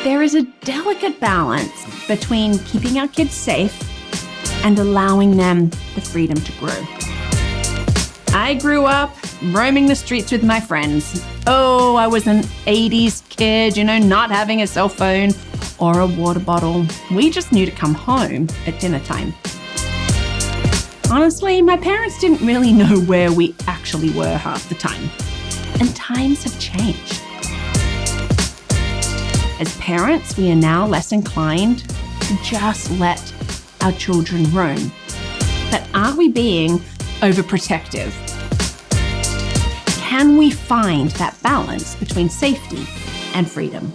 there is a delicate balance between keeping our kids safe and allowing them the freedom to grow. I grew up roaming the streets with my friends. Oh, I was an 80s kid, not having a cell phone or a water bottle. We just knew to come home at dinner time. Honestly, my parents didn't really know where we actually were half the time. And times have changed. As parents, we are now less inclined to just let our children roam. But are we being overprotective? Can we find that balance between safety and freedom?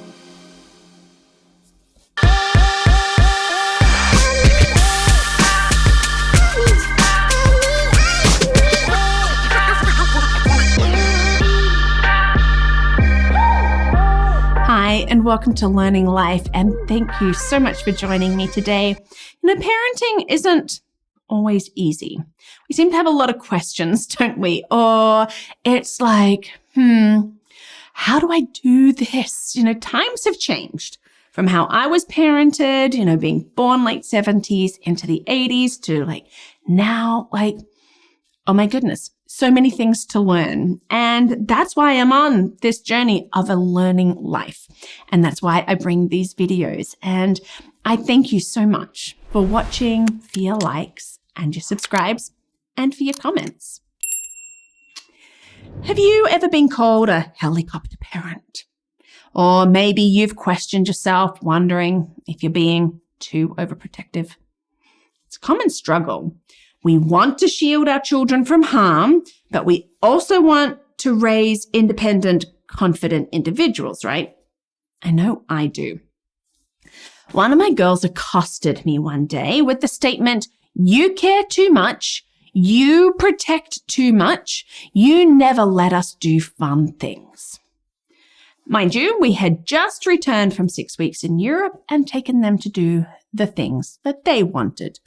Hi, and welcome to Learning Life, and thank you so much for joining me today. Parenting isn't always easy. We seem to have a lot of questions, don't we? Or it's like, how do I do this? Times have changed from how I was parented, being born late 70s into the 80s to now, oh my goodness, so many things to learn. And that's why I'm on this journey of a learning life. And that's why I bring these videos. And I thank you so much for watching, for your likes and your subscribes, and for your comments. Have you ever been called a helicopter parent? Or maybe you've questioned yourself, wondering if you're being too overprotective. It's a common struggle. We want to shield our children from harm, but we also want to raise independent, confident individuals, right? I know I do. One of my girls accosted me one day with the statement, "You care too much. You protect too much. You never let us do fun things." Mind you, we had just returned from 6 weeks in Europe and taken them to do the things that they wanted,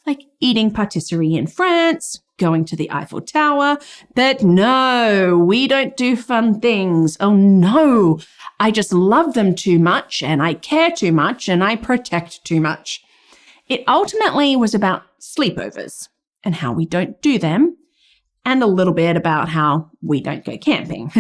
like eating patisserie in France, going to the Eiffel Tower. But no, we don't do fun things. Oh no, I just love them too much, and I care too much, and I protect too much. It ultimately was about sleepovers and how we don't do them, and a little bit about how we don't go camping.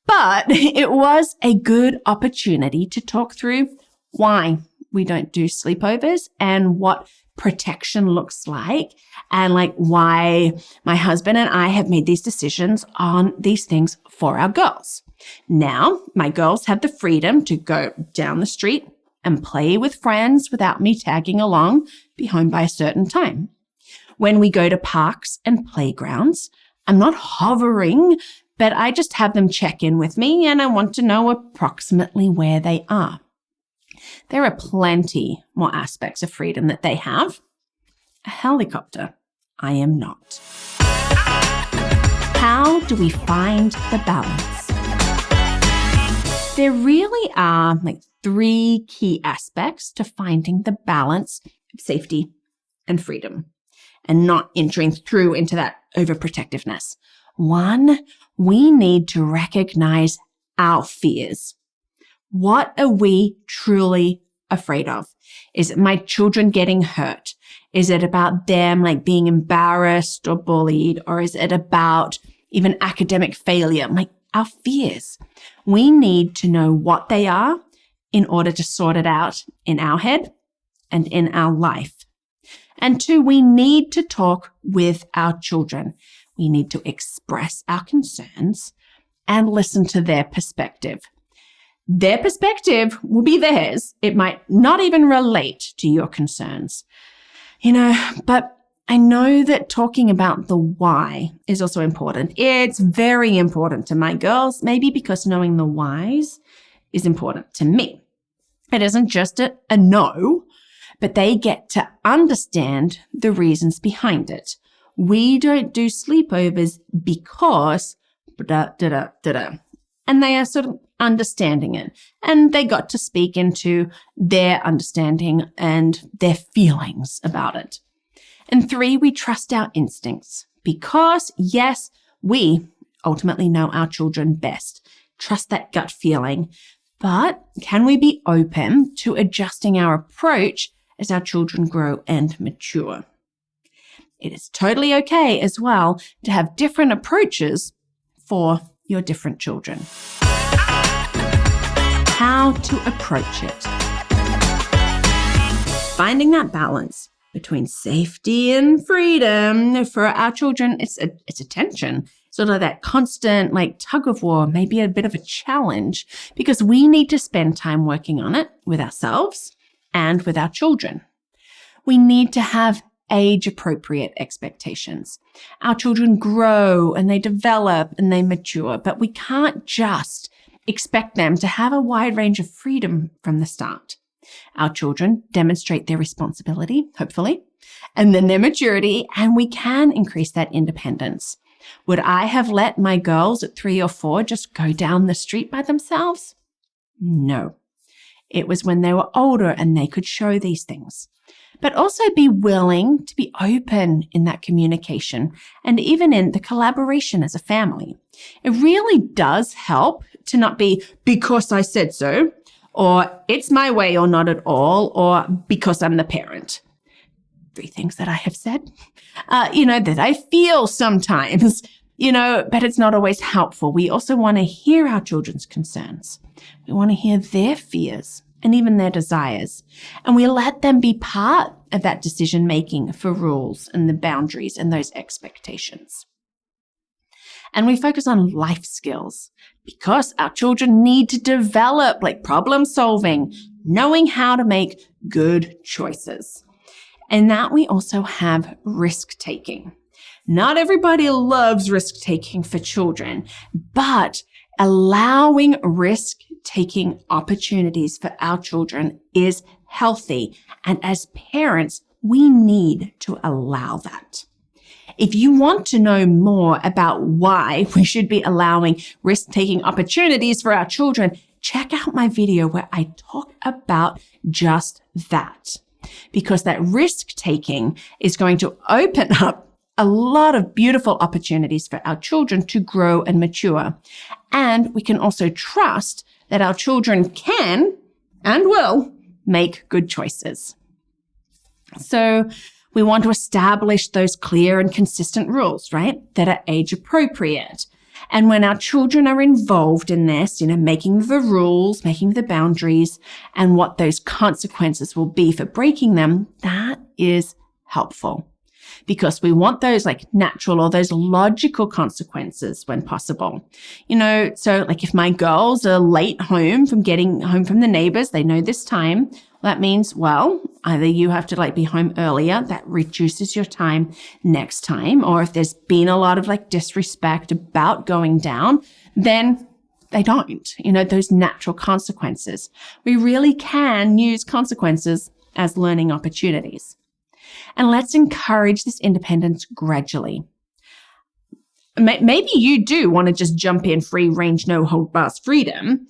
But it was a good opportunity to talk through why we don't do sleepovers and what protection looks like, and why my husband and I have made these decisions on these things for our girls. Now, my girls have the freedom to go down the street and play with friends without me tagging along, be home by a certain time. When we go to parks and playgrounds, I'm not hovering, but I just have them check in with me, and I want to know approximately where they are. There are plenty more aspects of freedom that they have. A helicopter, I am not. How do we find the balance? There really are three key aspects to finding the balance of safety and freedom and not entering through into that overprotectiveness. One, we need to recognize our fears. What are we truly afraid of? Is it my children getting hurt? Is it about them being embarrassed or bullied? Or is it about even academic failure? Our fears. We need to know what they are in order to sort it out in our head and in our life. And two, we need to talk with our children. We need to express our concerns and listen to their perspective. Their perspective will be theirs. It might not even relate to your concerns. But I know that talking about the why is also important. It's very important to my girls, maybe because knowing the whys is important to me. It isn't just a no, but they get to understand the reasons behind it. We don't do sleepovers because da-da-da-da-da. And they are sort of understanding it. And they got to speak into their understanding and their feelings about it. And three, we trust our instincts because, yes, we ultimately know our children best. Trust that gut feeling. But can we be open to adjusting our approach as our children grow and mature? It is totally okay as well to have different approaches for your different children. How to approach it. Finding that balance between safety and freedom for our children, it's a tension. Sort of that constant tug of war, maybe a bit of a challenge, because we need to spend time working on it with ourselves and with our children. We need to have age-appropriate expectations. Our children grow and they develop and they mature, but we can't just expect them to have a wide range of freedom from the start. Our children demonstrate their responsibility, hopefully, and then their maturity, and we can increase that independence. Would I have let my girls at 3 or 4 just go down the street by themselves? No. It was when they were older and they could show these things. But also be willing to be open in that communication and even in the collaboration as a family. It really does help to not be because I said so, or it's my way or not at all, or because I'm the parent. 3 things that I have said, that I feel sometimes, but it's not always helpful. We also want to hear our children's concerns. We want to hear their fears and even their desires. And we let them be part of that decision-making for rules and the boundaries and those expectations. And we focus on life skills because our children need to develop problem solving, knowing how to make good choices. And that we also have risk-taking. Not everybody loves risk-taking for children, but allowing risk-taking opportunities for our children is healthy. And as parents, we need to allow that. If you want to know more about why we should be allowing risk-taking opportunities for our children, check out my video where I talk about just that. Because that risk-taking is going to open up a lot of beautiful opportunities for our children to grow and mature. And we can also trust that our children can and will make good choices. So we want to establish those clear and consistent rules, right, that are age appropriate. And when our children are involved in this, making the rules, making the boundaries, and what those consequences will be for breaking them, that is helpful. Because we want those natural or those logical consequences when possible. So if my girls are late home from getting home from the neighbors, they know this time, that means, either you have to be home earlier, that reduces your time next time, or if there's been a lot of disrespect about going down, then they don't, those natural consequences. We really can use consequences as learning opportunities. And let's encourage this independence gradually. Maybe you do want to just jump in free range, no hold bars freedom.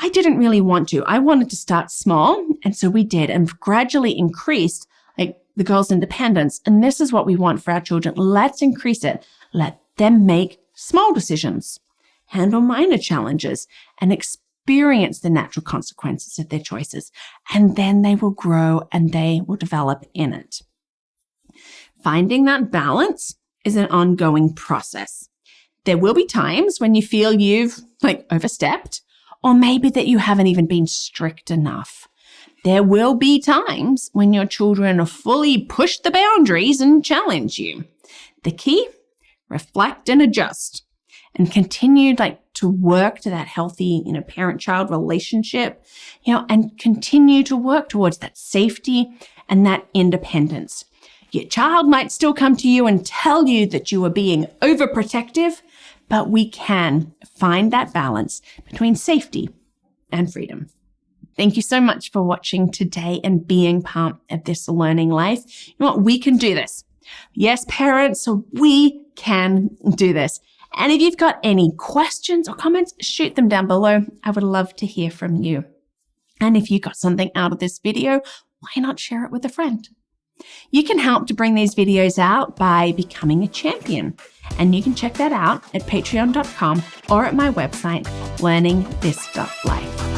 I didn't really want to. I wanted to start small. And so we did and gradually increased the girls' independence. And this is what we want for our children. Let's increase it. Let them make small decisions, handle minor challenges, and experience the natural consequences of their choices. And then they will grow and they will develop in it. Finding that balance is an ongoing process. There will be times when you feel you've overstepped, or maybe that you haven't even been strict enough. There will be times when your children fully push the boundaries and challenge you. The key, reflect and adjust and continue to work to that healthy, parent-child relationship, and continue to work towards that safety and that independence. Your child might still come to you and tell you that you are being overprotective, but we can find that balance between safety and freedom. Thank you so much for watching today and being part of this learning life. You know what? We can do this. Yes, parents, we can do this. And if you've got any questions or comments, shoot them down below. I would love to hear from you. And if you got something out of this video, why not share it with a friend? You can help to bring these videos out by becoming a champion. And you can check that out at patreon.com or at my website, LearningThis.Life.